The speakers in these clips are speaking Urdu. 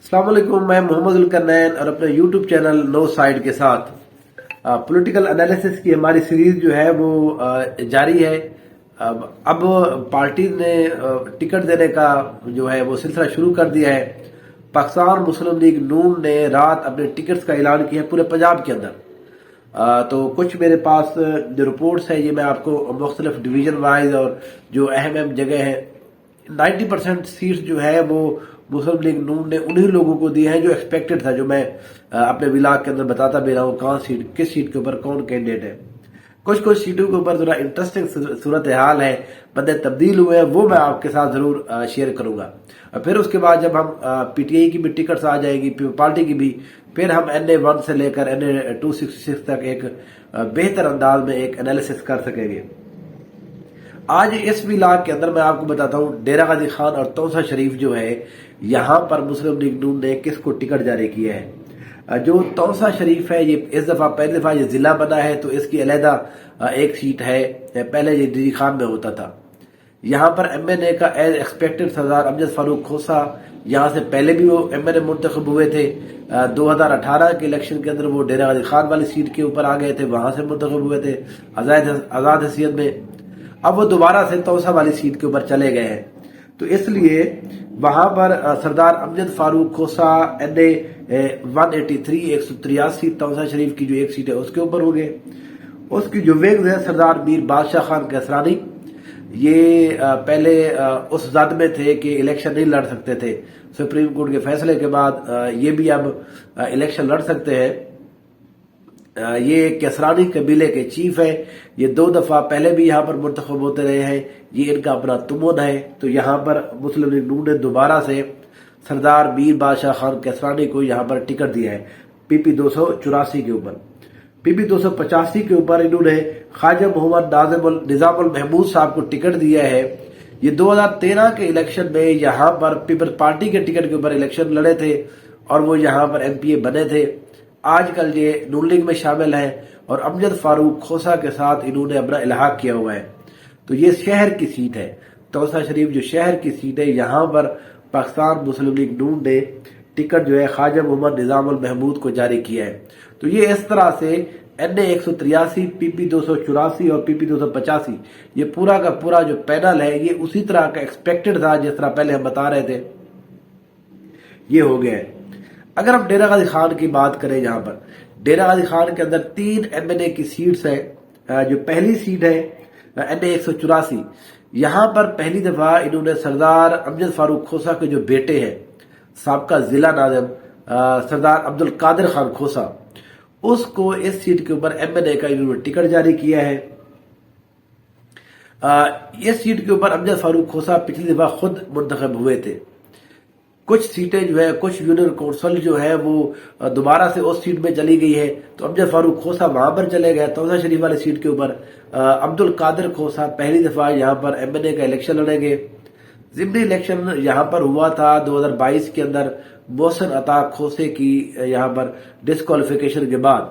السلام علیکم، میں محمد الکرنین اور اپنے یوٹیوب چینل نو سائیڈ کے ساتھ پولیٹیکل انالیسس کی ہماری سیریز جو ہے وہ جاری ہے۔ اب پارٹی نے ٹکٹ دینے کا جو ہے وہ سلسلہ شروع کر دیا ہے۔ پاکستان مسلم لیگ نون نے رات اپنے ٹکٹس کا اعلان کیا ہے پورے پنجاب کے اندر۔ تو کچھ میرے پاس جو رپورٹس ہیں یہ میں آپ کو مختلف ڈویژن وائز اور جو اہم جگہ ہیں 90% سیٹس جو ہے وہ مسلم لیگ نون نے انہی لوگوں کو دی ہیں جو ایکسپیکٹڈ تھا، جو میں اپنے ولاگ کے اندر بتاتا بھی رہا ہوں کہاں سیٹ، کس سیٹ کے اوپر کون کینڈیڈیٹ ہے۔ کچھ سیٹوں کے اوپر ذرا انٹرسٹنگ صورتحال ہے، بندے تبدیل ہوئے ہیں، وہ میں آپ کے ساتھ ضرور شیئر کروں گا۔ اور پھر اس کے بعد جب ہم پی ٹی آئی کی بھی ٹکٹس آ جائے گی، پارٹی کی بھی، پھر ہم NA1 سے لے کر NA266 تک ایک بہتر انداز میں ایک انالیسس کر سکیں گے۔ آج اس ولاگ کے اندر میں آپ کو بتاتا ہوں ڈیرہ غازی خان اور توسا شریف جو ہے یہاں پر مسلم لیگ نون نے کس کو ٹکٹ جاری کیا ہے۔ جو توسا شریف ہے یہ اس دفعہ پہلی دفعہ یہ ضلع بنا ہے، تو اس کی علیحدہ ایک سیٹ ہے، پہلے یہ ڈی خان میں ہوتا تھا۔ یہاں پر MNA کا ایز ایکسپیکٹڈ سردار امجد فاروق کھوسا، یہاں سے پہلے بھی وہ MNA منتخب ہوئے تھے۔ 2018 کے الیکشن کے اندر وہ ڈیرہ غازی خان والی سیٹ کے اوپر آ گئے تھے، وہاں سے منتخب ہوئے تھے آزاد حیثیت میں۔ اب وہ دوبارہ سے توسا والی سیٹ کے اوپر چلے گئے ہیں، تو اس لیے وہاں پر سردار امجد فاروق کھوسا NA183 183 توسا شریف کی جو ایک سیٹ ہے اس کے اوپر ہو گئے۔ اس کی جو ویگز ہے سردار میر بادشاہ خان کیسرانی، یہ پہلے اس زد میں تھے کہ الیکشن نہیں لڑ سکتے تھے، سپریم کورٹ کے فیصلے کے بعد یہ بھی اب الیکشن لڑ سکتے ہیں۔ یہ کیسرانی قبیلے کے چیف ہے، یہ 2 دفعہ پہلے بھی یہاں پر منتخب ہوتے رہے ہیں، یہ ان کا اپنا تمن ہے۔ تو یہاں پر مسلم لیگ نون نے دوبارہ سے سردار میر بادشاہ خان کیسرانی کو یہاں پر ٹکٹ دیا ہے PP 284 کے اوپر۔ PP 285 کے اوپر انہوں نے خواجہ محمد نظام المحمود صاحب کو ٹکٹ دیا ہے۔ یہ 2013 کے الیکشن میں یہاں پر پیپلز پارٹی کے ٹکٹ کے اوپر الیکشن لڑے تھے اور وہ یہاں پر MPA بنے تھے۔ آج کل یہ نون لیگ میں شامل ہیں اور امجد فاروق کھوسا کے ساتھ انہوں نے اپنا الحاق کیا ہوا ہے۔ تو یہ شہر کی سیٹ ہے، توسا شریف جو شہر کی سیٹ ہے، یہاں پر پاکستان مسلم لیگ نون نے ٹکٹ جو ہے خواجہ محمد نظام المحمود کو جاری کیا ہے۔ تو یہ اس طرح سے NA183 PP 284 اور PP 285 یہ پورا کا پورا جو پینل ہے یہ اسی طرح کا ایکسپیکٹڈ تھا جس طرح پہلے ہم بتا رہے تھے، یہ ہو گیا ہے۔ اگر ہم ڈیرہ غازی خان کی بات کریں، یہاں پر ڈیرہ غازی خان کے اندر 3 MNA کی سیٹس ہیں۔ جو پہلی سیٹ ہے NA184، یہاں پر پہلی دفعہ انہوں نے سردار امجد فاروق کھوسا کے جو بیٹے ہیں، سابقہ ضلع ناظم سردار عبدالقادر خان کھوسا، اس کو اس سیٹ کے اوپر MNA کا انہوں نے ٹکٹ جاری کیا ہے۔ اس سیٹ کے اوپر امجد فاروق کھوسا پچھلی دفعہ خود منتخب ہوئے تھے۔ کچھ سیٹیں جو ہے، کچھ یونین کونسل جو ہے وہ دوبارہ سے اس سیٹ میں چلی گئی ہے، تو امجد فاروق کھوسا وہاں پر چلے گئے۔ توسا شریف والی سیٹ کے اوپر عبدالقادر کھوسا پہلی دفعہ یہاں پر MNA کا الیکشن لڑیں گے۔ ضمنی الیکشن یہاں پر ہوا تھا 2022 کے اندر محسن عطا کھوسے کی یہاں پر ڈسکوالیفیکیشن کے بعد،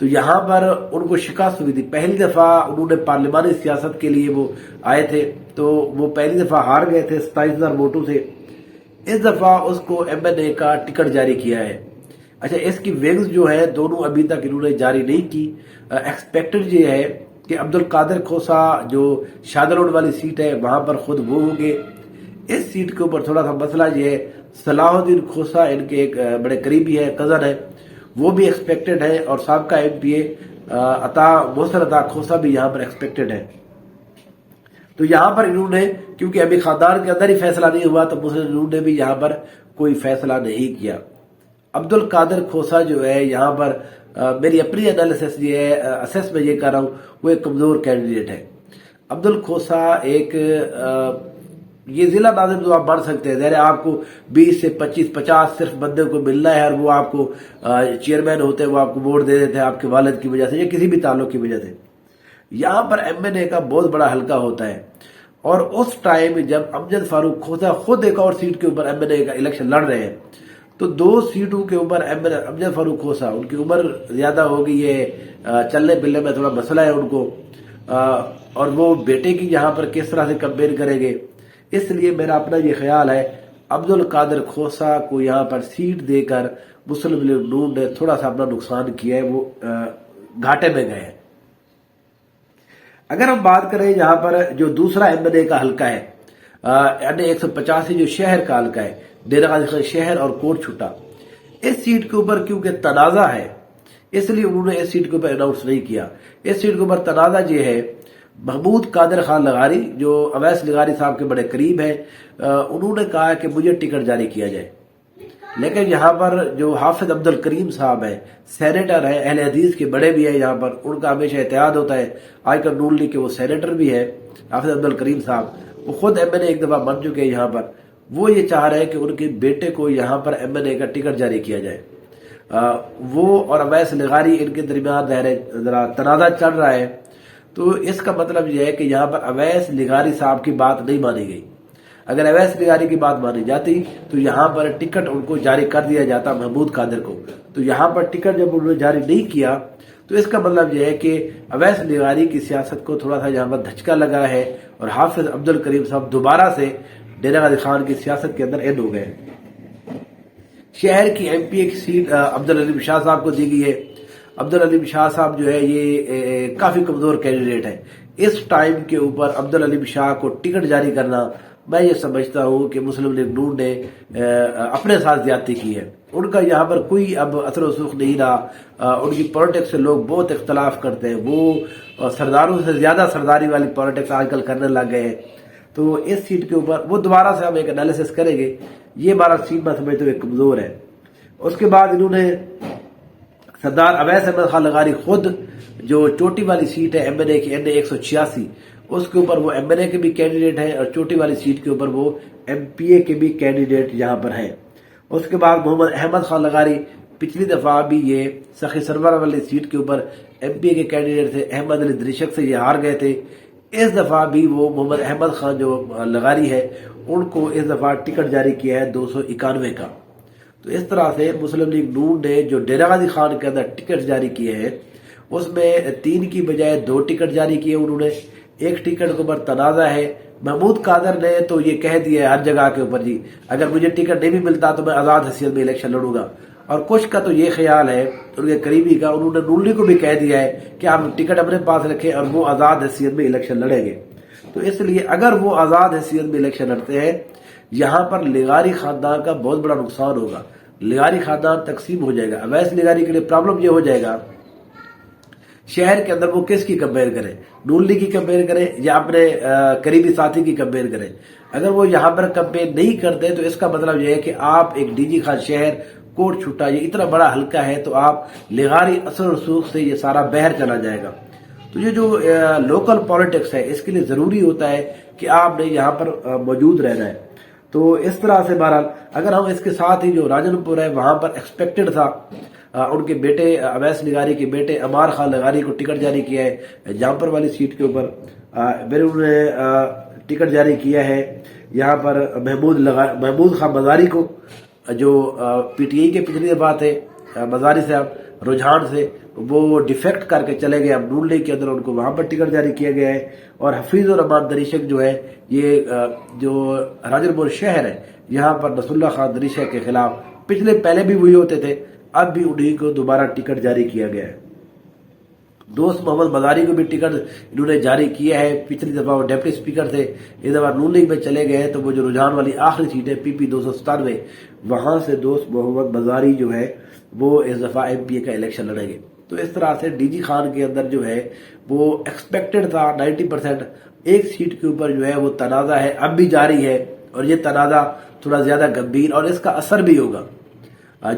تو یہاں پر ان کو شکست ہوئی تھی۔ پہلی دفعہ انہوں نے پارلیمانی سیاست کے لیے وہ آئے تھے، تو وہ پہلی دفعہ ہار گئے تھے 27,000 ووٹوں سے۔ اس دفعہ اس کو MNA کا ٹکٹ جاری کیا ہے۔ اچھا، اس کی ویگز جو ہے دونوں ابھی تک انہوں نے جاری نہیں کی۔ ایکسپیکٹڈ یہ ہے کہ عبدالقادر کھوسا جو شادر روڈ والی سیٹ ہے وہاں پر خود وہ ہوں گے۔ اس سیٹ کے اوپر تھوڑا سا مسئلہ یہ ہے، صلاح الدین کھوسا ان کے ایک بڑے قریبی ہے، کزن ہے، وہ بھی ایکسپیکٹڈ ہے، اور سابقہ MPA محسن عطا کھوسا بھی یہاں پر ایکسپیکٹڈ ہے۔ تو یہاں پر انہوں نے، کیونکہ ابھی خاندان کے اندر ہی فیصلہ نہیں ہوا، تو مسلم انہوں نے بھی یہاں پر کوئی فیصلہ نہیں کیا۔ عبدالقادر کھوسا جو ہے یہاں پر میری اپنی انالیسس یہ ہے، اسیس میں یہ کر رہا ہوں، وہ ایک کمزور کینڈیڈیٹ ہے۔ عبدال کھوسا ایک یہ ضلع ناظم تو آپ بڑھ سکتے ہیں، ظاہر ہے آپ کو 20 سے 25 50 صرف بندے کو ملنا ہے، اور وہ آپ کو چیئرمین ہوتے ہیں، وہ آپ کو ووٹ دے دیتے ہیں آپ کے والد کی وجہ سے یا کسی بھی تعلق کی وجہ سے۔ یہاں پر MNA کا بہت بڑا حلقہ ہوتا ہے، اور اس ٹائم جب امجد فاروق کھوسا خود ایک اور سیٹ کے اوپر MNA کا الیکشن لڑ رہے ہیں، تو 2 سیٹوں کے اوپر امجد فاروق کھوسا، ان کی عمر زیادہ ہوگی، یہ چلنے پلنے میں تھوڑا مسئلہ ہے ان کو، اور وہ بیٹے کی یہاں پر کس طرح سے کمپین کریں گے۔ اس لیے میرا اپنا یہ خیال ہے عبد القادر کھوسا کو یہاں پر سیٹ دے کر مسلم لیگ نون نے تھوڑا سا اپنا نقصان کیا ہے، وہ گھاٹے میں گئے ہیں۔ اگر ہم بات کریں یہاں پر جو دوسرا ایم این اے کا حلقہ ہے این اے 185 جو شہر کا حلقہ ہے، ڈیرہ غازی خان شہر اور کوٹ چھٹا، اس سیٹ کے اوپر کیونکہ تنازع ہے اس لیے انہوں نے اس سیٹ کے اوپر اناؤنس نہیں کیا۔ اس سیٹ کے اوپر تنازع یہ ہے، محمود قادر خان لغاری جو اویس لغاری صاحب کے بڑے قریب ہیں، انہوں نے کہا کہ مجھے ٹکٹ جاری کیا جائے، لیکن یہاں پر جو حافظ عبد الکریم صاحب ہیں، سینیٹر ہیں، اہل حدیث کے بڑے بھی ہیں، یہاں پر ان کا ہمیشہ اتحاد ہوتا ہے، آج کل نون لیگ کے وہ سینیٹر بھی ہے حافظ عبد الکریم صاحب، وہ خود ایم این اے ایک دفعہ بن چکے ہیں یہاں پر، وہ یہ چاہ رہے ہیں کہ ان کے بیٹے کو یہاں پر ایم این اے کا ٹکٹ جاری کیا جائے۔ وہ اور اویس لغاری ان کے درمیان ذرا تنازع چل رہا ہے، تو اس کا مطلب یہ ہے کہ یہاں پر اویس لغاری صاحب کی بات نہیں مانی گئی۔ اگر اویس لغاری کی بات مانی جاتی تو یہاں پر ٹکٹ ان کو جاری کر دیا جاتا محمود قادر کو، تو یہاں پر ٹکٹ جب انہوں نے جاری نہیں کیا تو اس کا مطلب یہ ہے کہ اویس لغاری کی سیاست کو تھوڑا سا یہاں پر دھچکا لگا ہے اور حافظ عبد الکریم صاحب دوبارہ سے ڈیرہ غازی خان کی سیاست کے اندر اینڈ ہو گئے۔ شہر کی ایم پی اے کی سیٹ عبدالعلیم شاہ صاحب کو دی گئی ہے۔ عبدالعلیم شاہ صاحب جو ہے یہ کافی کمزور کینڈیڈیٹ ہے، اس ٹائم کے اوپر عبدالعلیم شاہ کو ٹکٹ جاری کرنا میں یہ سمجھتا ہوں کہ مسلم لیگ نون نے اپنے ساتھ زیادتی کی ہے۔ ان کا یہاں پر کوئی اب اثر و رسوخ نہیں رہا، ان کی پالیٹکس سے لوگ بہت اختلاف کرتے ہیں، وہ سرداروں سے زیادہ سرداری والی پالیٹکس آج کل کرنے لگ گئے ہیں، تو اس سیٹ کے اوپر وہ دوبارہ سے ہم ایک انالیسس کریں گے۔ یہ 12 سیٹ میں سمجھتے ہوئے کمزور ہے۔ اس کے بعد انہوں نے سردار اویس احمد خان لغاری خود جو چوٹی والی سیٹ ہے ایم این اے کی این اے 186، اس کے اوپر وہ ایم این اے کے بھی کینڈیڈیٹ ہیں اور چوٹی والی سیٹ کے اوپر وہ ایم پی اے کے بھی کینڈیڈیٹ یہاں پر ہیں۔ اس کے بعد محمد احمد خان لغاری پچھلی دفعہ بھی یہ سخی سرور والی سیٹ کے اوپر ایم پی اے کے کینڈیڈیٹ تھے، احمد علی درشک سے یہ ہار گئے تھے۔ اس دفعہ بھی وہ محمد احمد خان جو لغاری ہے ان کو اس دفعہ ٹکٹ جاری کیا ہے 291 کا۔ تو اس طرح سے مسلم لیگ نون نے جو ڈیرہ غازی خان کے اندر ٹکٹ جاری کیے ہیں اس میں 3 کی بجائے 2 ٹکٹ جاری کیے انہوں نے، ایک ٹکٹ کے اوپر تنازع ہے۔ محمود قادر نے تو یہ کہہ دیا ہے ہر جگہ کے اوپر جی اگر مجھے ٹکٹ نہیں بھی ملتا تو میں آزاد حیثیت میں الیکشن لڑوں گا، اور کچھ کا تو یہ خیال ہے ان کے قریبی کا، انہوں نے نون لیگ کو بھی کہہ دیا ہے کہ آپ ٹکٹ اپنے پاس رکھیں اور وہ آزاد حیثیت میں الیکشن لڑیں گے۔ تو اس لیے اگر وہ آزاد حیثیت میں الیکشن لڑتے ہیں یہاں پر لغاری خاندان کا بہت بڑا نقصان ہوگا، لغاری خاندان تقسیم ہو جائے گا۔ اویس لغاری کے لیے پرابلم یہ ہو جائے گا شہر کے اندر وہ کس کی کمپیئر کریں، نون لیگ کی کمپیئر کریں یا اپنے قریبی ساتھی کی کمپیئر کریں۔ اگر وہ یہاں پر کمپیئر نہیں کرتے تو اس کا مطلب یہ ہے کہ آپ ایک ڈی جی خان شہر کوٹ چھٹا یہ اتنا بڑا حلقہ ہے تو آپ لغاری اثر و رسوخ سے یہ سارا بہر چلا جائے گا۔ تو یہ جو لوکل پالیٹکس ہے اس کے لیے ضروری ہوتا ہے کہ آپ نے یہاں پر موجود رہنا ہے۔ تو اس طرح سے بہرحال اگر ہم اس کے ساتھ ہی جو راجن پور ہے وہاں پر ایکسپیکٹڈ تھا ان کے بیٹے اویس لغاری کے بیٹے عمار خان لغاری کو ٹکٹ جاری کیا ہے جامپر والی سیٹ کے اوپر، پھر انہوں نے ٹکٹ جاری کیا ہے یہاں پر محمود خان مزاری کو جو پی ٹی آئی کے پچھلی دفعہ تھے، مزاری صاحب رجحان سے وہ ڈیفیکٹ کر کے چلے گئے، اب نون لیگ کے اندر ان کو وہاں پر ٹکٹ جاری کیا گیا ہے۔ اور حفیظ الرحمان دریشک جو ہے یہ جو راجن پور شہر ہے یہاں پر نصر اللہ خان دریشک کے خلاف پہلے بھی وہی ہوتے تھے، اب بھی انہیں کو دوبارہ ٹکٹ جاری کیا گیا ہے۔ دوست محمد مزاری کو بھی ٹکٹ انہوں نے جاری کیا ہے، پچھلی دفعہ وہ ڈپٹی اسپیکر تھے، اس دفعہ نون لیگ میں چلے گئے ہیں، تو وہ جو رجحان والی آخری سیٹ ہے پی پی 297 وہاں سے دوست محمد مزاری جو ہے وہ اس دفعہ ایم پی اے کا الیکشن لڑیں گے۔ تو اس طرح سے ڈی جی خان کے اندر جو ہے وہ ایکسپیکٹڈ تھا 90%، ایک سیٹ کے اوپر جو ہے وہ تنازع ہے، اب بھی جاری ہے اور یہ تنازع تھوڑا زیادہ گمبھیر اور اس کا اثر بھی ہوگا۔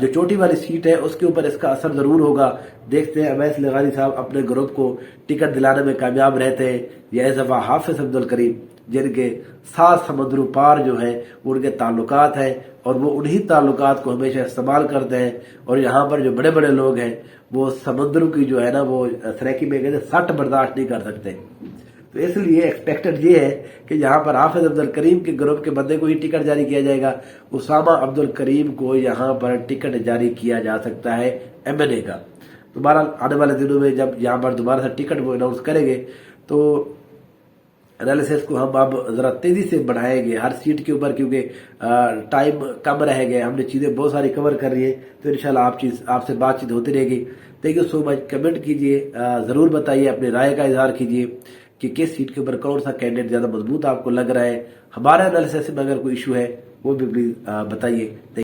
جو چوٹی والی سیٹ ہے اس کے اوپر اس کا اثر ضرور ہوگا۔ دیکھتے ہیں اویس لغاری صاحب اپنے گروپ کو ٹکٹ دلانے میں کامیاب رہتے ہیں یا اس دفعہ حافظ عبد الکریم جن کے 7 سمندروں پار جو ہیں وہ ان کے تعلقات ہیں اور وہ انہی تعلقات کو ہمیشہ استعمال کرتے ہیں، اور یہاں پر جو بڑے بڑے لوگ ہیں وہ سمندروں کی جو ہے نا وہ سریکی میں کہتے ہیں 60 برداشت نہیں کر سکتے۔ تو اس لیے ایکسپیکٹڈ یہ ہے کہ یہاں پر حافظ عبد الکریم کے گروپ کے بندے کو ہی ٹکٹ جاری کیا جائے گا، اسامہ عبد الکریم کو یہاں پر ٹکٹ جاری کیا جا سکتا ہے ایم این اے کا۔ تو بہرحال آنے والے دنوں میں جب یہاں پر دوبارہ سے ٹکٹ وہ اناؤنس کریں گے تو انالیسس کو ہم اب ذرا تیزی سے بڑھائیں گے ہر سیٹ کے اوپر، کیونکہ ٹائم کم رہ گیا، ہم نے چیزیں بہت ساری کور کر رہی ہیں، تو انشاءاللہ آپ سے بات چیت ہوتی رہے گی۔ Thank you so much, comment کیجئے، ضرور بتائیے، اپنے رائے کا اظہار کیجئے کہ کس سیٹ کے اوپر کون سا کینڈیڈیٹ زیادہ مضبوط آپ کو لگ رہا ہے۔ ہمارے انالیسس میں اگر کوئی ایشو ہے وہ بھی پلیز بتائیے۔